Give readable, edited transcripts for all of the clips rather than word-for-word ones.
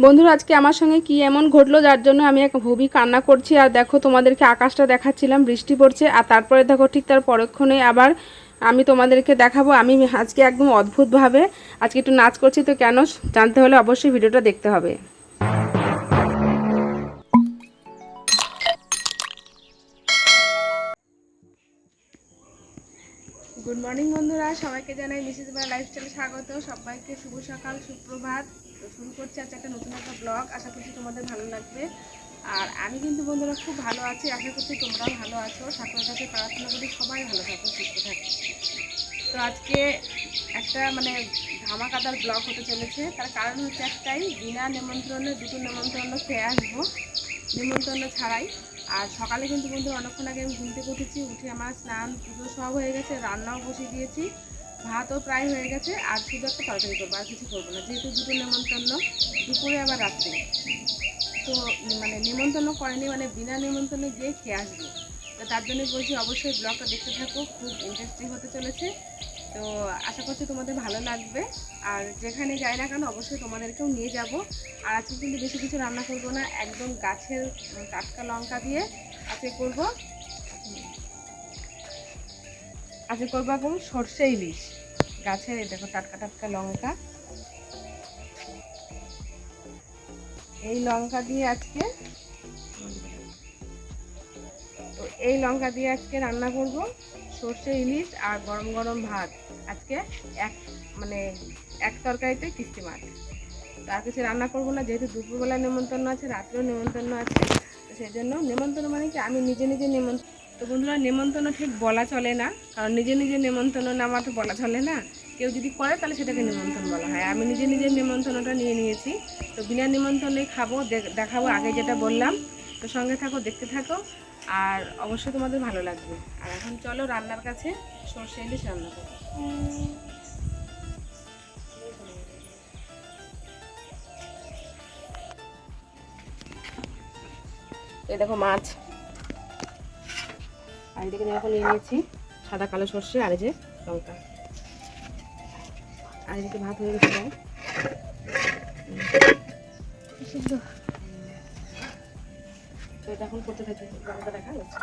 বন্ধুরা আজকে আমার সঙ্গে কি এমন ঘটলো যার জন্য আমি এক খুবই কান্না করছি। আর দেখো তোমাদেরকে আকাশটা দেখাচ্ছিলাম, বৃষ্টি পড়ছে, আর তারপরে দেখো ঠিক তার পরক্ষণে আবার আমি তোমাদেরকে দেখাবো আমি আজকে একদম অদ্ভুতভাবে আজকে একটু নাচ করছি। তো কেন জানতে হলে অবশ্যই ভিডিওটা দেখতে হবে। গুড মর্নিং বন্ধুরা, সবাইকে জানাই মিসেস বা লাইফস্টাইলে স্বাগত। সবাইকে শুভ সকাল, সুপ্রভাত। তো শুরু করছি আজকে একটা নতুন একটা ব্লগ। আশা করছি তোমাদের ভালো লাগবে। আর আমি কিন্তু বন্ধুরা খুব ভালো আছি, আশা করছি তোমরাও ভালো আছো। ঠাকুরের কাছে প্রার্থনা করি সবাই ভালো থাকো, সুস্থ থাকো। তো আজকে একটা ধামাকাদার ব্লগ হতে চলেছে। তার কারণ হচ্ছে একটাই, বিনা নিমন্ত্রণে দুটো নিমন্ত্রণ খেয়ে আসবো, নিমন্ত্রণ ছাড়াই। আর সকালে কিন্তু বন্ধুরা অনেকক্ষণ আগে আমি ঘুম থেকে উঠেছি, উঠে আমার স্নান পুজো সব হয়ে গেছে, রান্নাও বসিয়ে দিয়েছি, ভাতও প্রায় হয়ে গেছে। আর শুধু একটা তরকারি করবো, আর কিছু করবো না, যেহেতু দুটো নিমন্ত্রণ, দুপুরে আবার রাত্রে। তো নিমন্ত্রণ করেনি, বিনা নিমন্ত্রণে গিয়ে খেয়ে আসবো। তো তার জন্য বলছি অবশ্যই ব্লগটা দেখতে থাকো, খুব ইন্টারেস্টিং হতে চলেছে। তো আশা করছি তোমাদের ভালো লাগবে। আর যেখানে যাই না কেন অবশ্যই তোমাদেরকেও নিয়ে যাব। আর আজকে কিন্তু বেশি কিছু রান্না করব না, একদম গাছের টাটকা লঙ্কা দিয়ে আজকে করব এখন সর্ষে ইলিশ। গাছের দেখো টাটকা টাটকা লঙ্কা, এই লঙ্কা দিয়ে আজকে রান্না করব সর্ষে ইলিশ আর গরম গরম ভাত। আজকে এক তরকারিতে কিস্তি মাছ। তো আর কিছু রান্না করবো না, যেহেতু দুপুরবেলা নেমন্তন্ন আছে, রাত্রেও নেমন্তন্ন আছে। তো সেই জন্য নেমন্তন্ন মানে কি, আমি নিজে নিজে নেমন্তন্ন। তো বন্ধুরা নেমন্তন্ন ঠিক বলা চলে না, কারণ নিজে নিজে নেমন্তন্ন নামা তো বলা চলে না। কেউ যদি করে তাহলে সেটাকে নেমন্তন্ন বলা হয়। আমি নিজে নিজে নেমন্তন্নটা নিয়ে নিয়েছি। তো বিনা নেমন্তন্নে খাবো, দেখাবো আগে যেটা বললাম। তো সঙ্গে থাকো, দেখতে থাকো, আর অবশ্যই তোমাদের ভালো লাগবে। আর এখন চলো রান্নার কাছে, সর্ষে ইলিশ রান্না করো। এই দেখো মাছ, আর এদিকে দেখো নিয়ে নিয়েছি সাদা কালো সর্ষে, আর এই যে লঙ্কা, আর এদিকে ভাত হয়ে গেছে। তো এটা এখন করতে থাকি, লঙ্কা দেখা যাচ্ছে।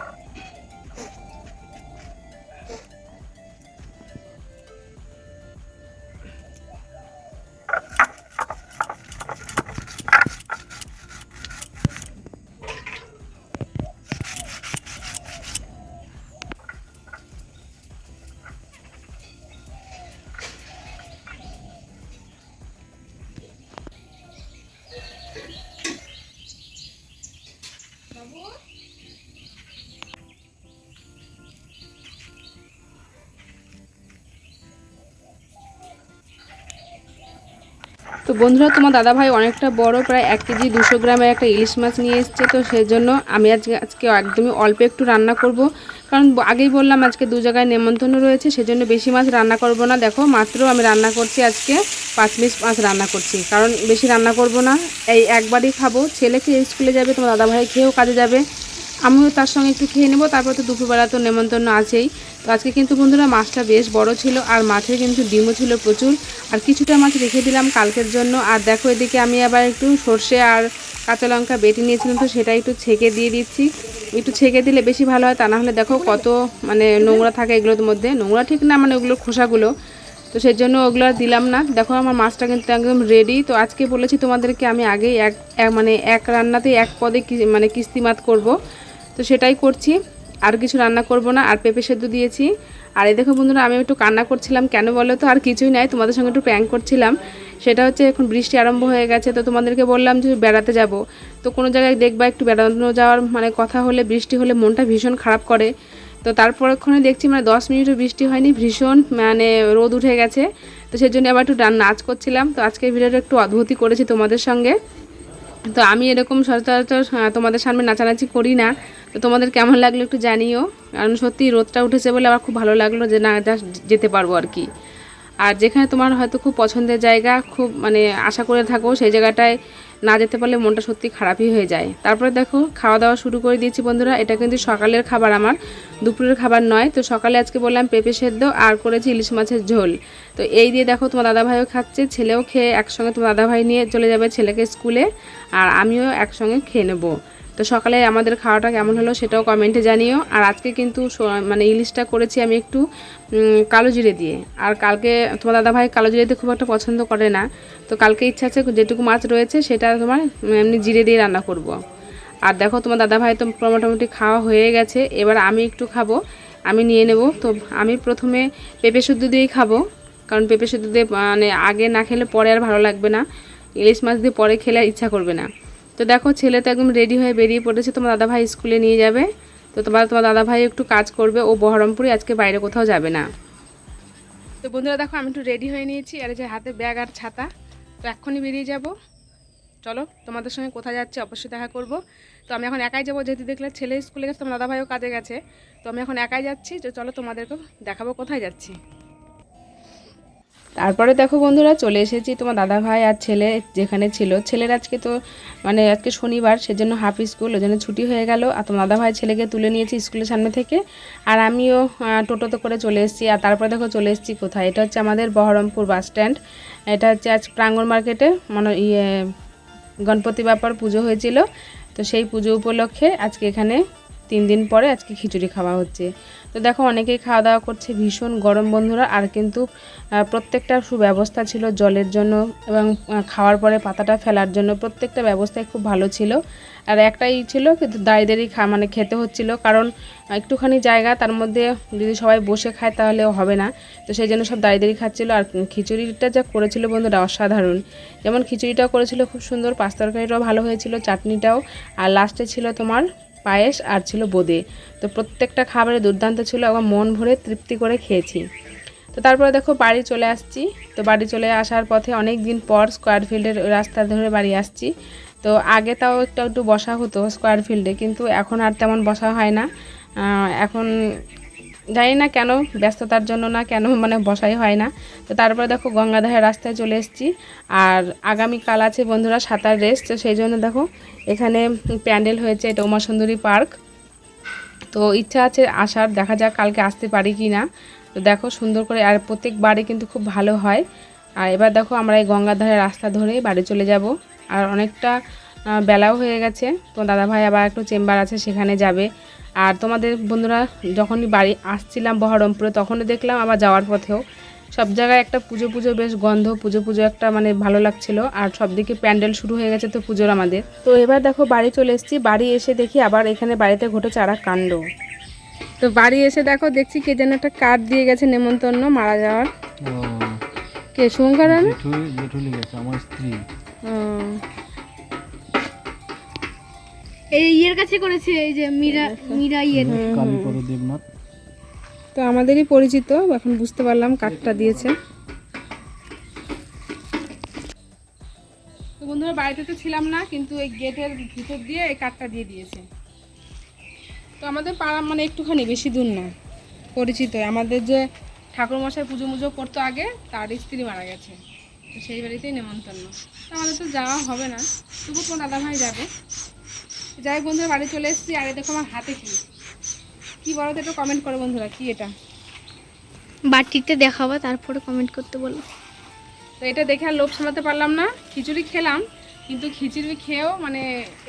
তো বন্ধুরা তোমার দাদাভাই অনেকটা বড়, প্রায় 1 কেজি 200 গ্রামের একটা ইলিশ মাছ নিয়ে এসছে। তো সেই জন্য আমি আজকে একদমই অল্প একটু রান্না করব, কারণ আগেই বললাম আজকে 2 জায়গায় নেমন্তন্ন রয়েছে, সেজন্য বেশি মাছ রান্না করব না। দেখো মাত্র আমি রান্না করছি আজকে 5 পিস মাছ রান্না করছি, কারণ বেশি রান্না করব না, এই একবারই খাবো। ছেলেকে স্কুলে যাবে, তোমার দাদাভাই খেয়েও কাজে যাবে, আমিও তার সঙ্গে একটু খেয়ে নেবো। তারপর তো দুপুরবেলা তো নেমন্তন্ন আছেই। তো আজকে কিন্তু বন্ধুরা মাছটা বেশ বড় ছিল, আর মাছের কিন্তু ডিমও ছিল প্রচুর। আর কিছুটা মাছ রেখে দিলাম কালকের জন্য। আর দেখো এদিকে আমি আবার একটু সর্ষে আর কাঁচা লঙ্কা বেটে নিয়েছিলাম, তো সেটা একটু ছেঁকে দিয়ে দিচ্ছি। একটু ছেঁকে দিলে বেশি ভালো হয়, তা না হলে দেখো কত নোংরা থাকে এগুলোর মধ্যে, নোংরা ঠিক না, ওগুলোর খোসাগুলো। তো সেই জন্য ওগুলো আর দিলাম না। দেখো আমার মাছটা কিন্তু একদম রেডি। তো আজকে বলেছি তোমাদেরকে আমি আগেই এক রান্নাতেই এক পদে কিস্তি মাছ করবো, তো সেটাই করছি, আর কিছু রান্না করব না। আর পেঁপে সেদ্ধ দিয়েছি। আর এই দেখো বন্ধুরা আমি একটু কান্না করছিলাম, কেন বলো তো, আর কিছুই নাই, তোমাদের সঙ্গে একটু প্র্যাঙ্ক করছিলাম। সেটা হচ্ছে এখন বৃষ্টি আরম্ভ হয়ে গেছে, তো তোমাদেরকে বললাম যে বেড়াতে যাব। তো কোনো জায়গায় দেখবা একটু বেড়ানো যাওয়ার কথা হলে, বৃষ্টি হলে মনটা ভীষণ খারাপ করে। তো তারপরক্ষণে দেখছি 10 মিনিটও বৃষ্টি হয়নি, ভীষণ রোদ উঠে গেছে। তো সেই জন্য আবার একটু নাচ করছিলাম। তো আজকের ভিডিওটা একটু অদ্ভুতই করেছি তোমাদের সঙ্গে। তো আমি এরকম সচরাচর তোমাদের সামনে নাচানাচি করি না। তো তোমাদের কেমন লাগলো একটু জানিও, কারণ সত্যি রোদটা উঠেছে বলে আমার খুব ভালো লাগলো যে না যেতে পারবো আর কি। আর যেখানে তোমার হয়তো খুব পছন্দের জায়গা, খুব আশা করে থাকো সেই জায়গাটায় না যেতে পারলে মনটা সত্যি খারাপই হয়ে যায়। তারপরে দেখো খাওয়া দাওয়া শুরু করে দিয়েছি বন্ধুরা। এটা কিন্তু সকালের খাবার, আমার দুপুরের খাবার নয়। তো সকালে আজকে বললাম পেঁপে সেদ্ধ আর করেছি ইলিশ মাছের ঝোল। তো এই দিয়ে দেখো তোমার দাদাভাইও খাচ্ছে, ছেলেও খেয়ে একসঙ্গে তোমার দাদাভাই নিয়ে চলে যাবে ছেলেকে স্কুলে, আর আমিও একসঙ্গে খেয়ে নেবো। তো সকালে আমাদের খাওয়াটা কেমন হলো সেটাও কমেন্টে জানিও। আর আজকে কিন্তু মানে ইলিশটা করেছি আমি একটু কালো জিরে দিয়ে, আর কালকে তোমার দাদাভাই কালো জিরে দিয়ে খুব একটা পছন্দ করে না। তো কালকে ইচ্ছা আছে যেটুকু মাছ রয়েছে সেটা তোমার এমনি জিরে দিয়ে রান্না করব। আর দেখো তোমার দাদাভাই তো মোটামুটি খাওয়া হয়ে গেছে, এবার আমি একটু খাবো, আমি নিয়ে নেব। তো আমি প্রথমে পেঁপে শুদ্ধ দিয়েই খাবো, কারণ পেঁপে শুদ্ধ দিয়ে মানে আগে না খেলে পরে আর ভালো লাগবে না, ইলিশ মাছ দিয়ে পরে খেলে আর ইচ্ছা করবে না। তো দেখো ছেলে তো একদম রেডি হয়ে বেরিয়ে পড়েছে, তোমার দাদাভাই স্কুলে নিয়ে যাবে। তো তোমার দাদাভাই একটু কাজ করবে, ও বহরমপুরে, আজকে বাইরে কোথাও যাবে না। তো বন্ধুরা দেখো আমি একটু রেডি হয়ে নিয়েছি, আর এই যে হাতে ব্যাগ আর ছাতা। তো এক্ষুনি বেরিয়ে যাব, চলো তোমাদের সঙ্গে কোথায় যাচ্ছে অবশ্যই দেখা করব। তো আমি এখন একাই যাবো, যেহেতু দেখলে ছেলে স্কুলে গেছে, তোমার দাদাভাইও কাজে গেছে। তো আমি এখন একাই যাচ্ছি, তো চলো তোমাদেরকেও দেখাবো কোথায় যাচ্ছি। তারপরে দেখো বন্ধুরা চলে এসেছি তোমার দাদাভাই আর ছেলে যেখানে ছিল। ছেলের আজকে তো মানে আজকে শনিবার, সেজন্য হাফ স্কুল, ওই জন্য ছুটি হয়ে গেল। আর তোমার দাদাভাই ছেলেকে তুলে নিয়েছি স্কুলের সামনে থেকে, আর আমিও টোটোতে করে চলে এসেছি। আর তারপরে দেখো চলে এসেছি কোথায়, এটা হচ্ছে আমাদের বহরমপুর বাস স্ট্যান্ড। এটা হচ্ছে আজ প্রাঙ্গণ মার্কেটে মানে গণপতি বাপ্পার পুজো হয়েছিল, তো সেই পুজো উপলক্ষে আজকে এখানে 3 দিন পরে আজকে খিচুড়ি খাওয়া হচ্ছে। তো দেখো অনেকেই খাওয়া দাওয়া করছে, ভীষণ গরম বন্ধুরা। আর কিন্তু প্রত্যেকটা সুব্যবস্থা ছিল জলের জন্য এবং খাওয়ার পরে পাতাটা ফেলার জন্য, প্রত্যেকটা ব্যবস্থাই খুব ভালো ছিল। আর একটাই ছিল কিন্তু দাঁড়িয়ে মানে খেতে হচ্ছিল, কারণ একটুখানি জায়গা, তার মধ্যে যদি সবাই বসে খায় তাহলেও হবে না। তো সেই জন্য সব দাঁড়িয়ে খাচ্ছিল। আর খিচুড়িটা যা করেছিল বন্ধুরা অসাধারণ, যেমন খিচুড়িটাও করেছিল খুব সুন্দর, পাঁচ তরকারিটাও ভালো হয়েছিল, চাটনিটাও, আর লাস্টে ছিল তোমার পায়েস আর ছিল বোঁদে। তো প্রত্যেকটা খাবারে দুর্দান্ত ছিল, আবার মন ভরে তৃপ্তি করে খেয়েছি। তো তারপরে দেখো বাড়ি চলে আসছি। তো বাড়ি চলে আসার পথে অনেক দিন পর স্কোয়ার ফিল্ডের রাস্তা ধরে বাড়ি আসছি। তো আগে তাও একটু বসা হতো স্কোয়ার ফিল্ডে, কিন্তু এখন আর তেমন বসা হয় না। এখন জানি না কেন, ব্যস্ততার জন্য না কেন, মানে বসাই হয় না। তো তারপরে দেখো গঙ্গাধারের রাস্তায় চলে এসেছি। আর আগামীকাল আছে বন্ধুরা সাঁতার রেস, তো সেই জন্য দেখো এখানে প্যান্ডেল হয়েছে, এটা উমা সুন্দরী পার্ক। তো ইচ্ছা আছে আসার, দেখা যাক কালকে আসতে পারি কি না। তো দেখো সুন্দর করে, আর প্রত্যেকবারই কিন্তু খুব ভালো হয়। আর এবার দেখো আমরা এই গঙ্গাধারের রাস্তা ধরে বাড়ি চলে যাব। আর অনেকটা বেলাও হয়ে গেছে, তো দাদাভাই আবার একটু চেম্বার আছে সেখানে যাবে। আর তোমাদের বন্ধুরা যখনই বাড়ি আসছিলাম বহরমপুরে, তখনই দেখলাম আবার যাওয়ার পথেও সব জায়গায় একটা পুজো পুজো বেশ গন্ধ, পুজো পুজো একটা মানে ভালো লাগছিল। আর সব দিকে প্যান্ডেল শুরু হয়ে গেছে তো পুজোর আমাদের। তো এবার দেখো বাড়ি চলে এসেছি, বাড়ি এসে দেখি আবার এখানে বাড়িতে ঘটেছে আর এক কাণ্ড। তো বাড়ি এসে দেখো দেখছি কে যেন একটা কার্ড দিয়ে গেছে নেমন্তন্ন মারা যাওয়ার। কে শুভঙ্কর আমার স্ত্রী। এই ইয়ের কাছে করেছে, এই যে মীরা ইয়ের কালীপদ দেবনাথ। তো আমাদেরই পরিচিত, এখন বুঝতে পারলাম কার্ডটা দিয়েছে। তো বন্ধুরা বাড়িতে তো ছিলাম না, কিন্তু এই গেটের ভিতর দিয়ে এই কার্ডটা দিয়ে দিয়েছে। তো আমাদের পাড়া মানে একটুখানি, বেশি দূর না, পরিচিত। আমাদের যে ঠাকুরমশাই পুজো মুজো করতো আগে, তার স্ত্রী মারা গেছে, তো সেই বাড়িতেই নেমন্তন্ন। তো আমাদের তো যাওয়া হবে না, তবু তোমার দাদাভাই যাবে। যাই বন্ধুরা বাড়ি চলে এসেছি। আর দেখো আমার হাতে কি বলো তো, একটু কমেন্ট করো বন্ধুরা, কি এটা? বাটিতে দেখাবো, তারপরে কমেন্ট করতে বলো। তো এটা দেখে আর লোভ সামলাতে পারলাম না, খিচুড়ি খেলাম, কিন্তু খিচুড়ি খেয়েও মানে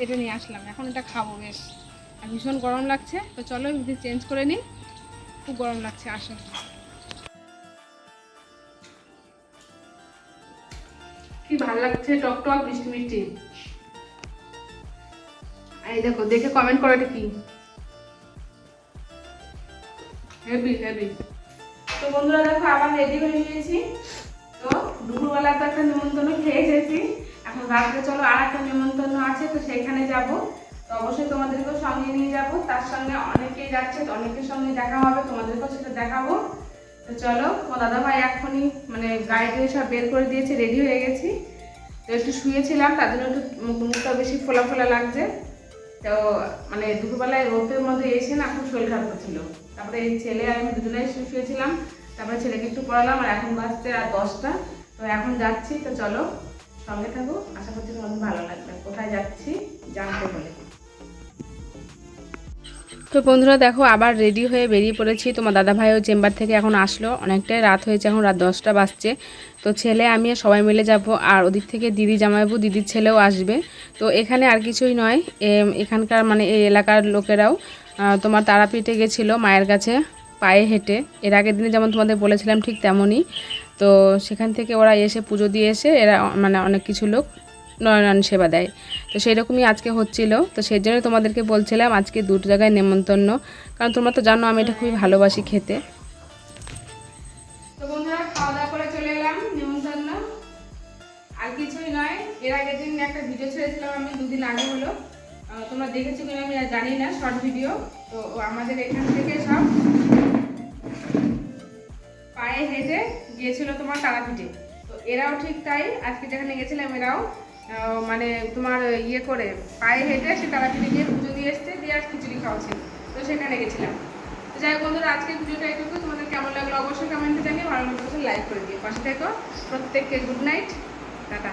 এটা নিয়ে আসলাম, এখন এটা খাবো বেশ। আর ভীষণ গরম লাগছে, তো চলো যদি চেঞ্জ করে নিই, খুব গরম লাগছে। আসো, কি ভালো লাগছে, টক টক মিষ্টি মিষ্টি। এই দেখো দেখে কমেন্ট করো এটা কি। Heavy heavy. তো বন্ধুরা দেখো আবার রেডি হয়ে নিয়েছি। তো দুপুরবেলা তো একটা নিমন্ত্রণ খেয়ে এসেছি, এখন রাত্রে চলো আর একটা নিমন্ত্রণ আছে, তো সেখানে যাব। তো অবশ্যই তোমাদেরকেও সঙ্গে নিয়ে যাব, তার সঙ্গে অনেকেই যাচ্ছে, তো অনেকের সঙ্গে দেখা হবে, তোমাদেরকেও সেটা দেখাবো। তো চলো, তোমার দাদাভাই এখনই মানে গাড়িতে সব বের করে দিয়েছে, রেডি হয়ে গেছি। তো একটু শুয়েছিলাম, তার জন্য একটু মুখটা বেশি ফোলা ফোলা লাগছে। তো মানে দুপুরবেলায় রোদের মধ্যে এসে না খুব শরীর খারাপ করছিল। তারপরে এই ছেলে আর আমি দুজনেই শুয়েছিলাম, তারপরে ছেলেকে একটু পড়ালাম। আর এখন বাজছে আর 10টা, তো এখন যাচ্ছি। তো চলো সঙ্গে থাকো, আশা করছি তোমাদের ভালো লাগবে। কোথায় যাচ্ছি জানতে বলে। তো বন্ধুরা দেখো আবার রেডি হয়ে বেরিয়ে পড়েছি। তোমার দাদাভাইও চেম্বার থেকে এখন আসলো, অনেকটাই রাত হয়েছে, এখন রাত 10টা বাজছে। তো ছেলে আমি সবাই মিলে যাব, আর ওদিক থেকে দিদি জামাইবু দিদির ছেলেও আসবে। তো এখানে আর কিছুই নয়, এখানকার মানে এই এলাকার লোকেরাও তোমার তারাপীঠে গেছিলো মায়ের কাছে পায়ে হেঁটে। এর আগের দিনে যেমন তোমাদের বলেছিলাম ঠিক তেমনই। তো সেখান থেকে ওরা এসে পুজো দিয়ে এসে এরা মানে অনেক কিছু লোক নয়ন সেবা দেয়। তো সেই রকমই আজকে হচ্ছিল। তো সেই জন্য তোমাদেরকে বলছিলাম আজকে দুটো জায়গায় নেমন্তন্ন, কারণ তোমরা তো জানো আমি এটা খুবই ভালোবাসি খেতে। তো বন্ধুরা খাওয়া দাওয়া করে চলে এলাম নেমন্তন্ন। আর কিছুই নয়, এর আগের দিন একটা ভিডিও ছেড়েছিলাম আমি, 2 দিন আগে হলো, তোমরা দেখেছো কিনা আমি আর জানি না, শর্ট ভিডিও। তো আমাদের এখান থেকে সব পায়ে হেঁটে গিয়েছিল তোমার তারাপীঠে। তো এরাও ঠিক তাই, আজকে যেখানে গেছিলাম এরাও মানে তোমার ইয়ে করে পায়ে হেঁটে সে তারাপীঠে গিয়ে পুজো দিয়ে এসছে, দিয়ে আর খিচুড়ি খাওয়া ছিল। তো সেখানে গেছিলাম। তো যাই হোক বন্ধুরা, আজকের ভিডিওটা এইটুকু। তোমাদের কেমন লাগলো অবশ্যই কমেন্টে জানিয়ে, ভালো লাগলে লাইক করে দিও। পাশে থেকো। প্রত্যেককে গুড নাইট, টাটা।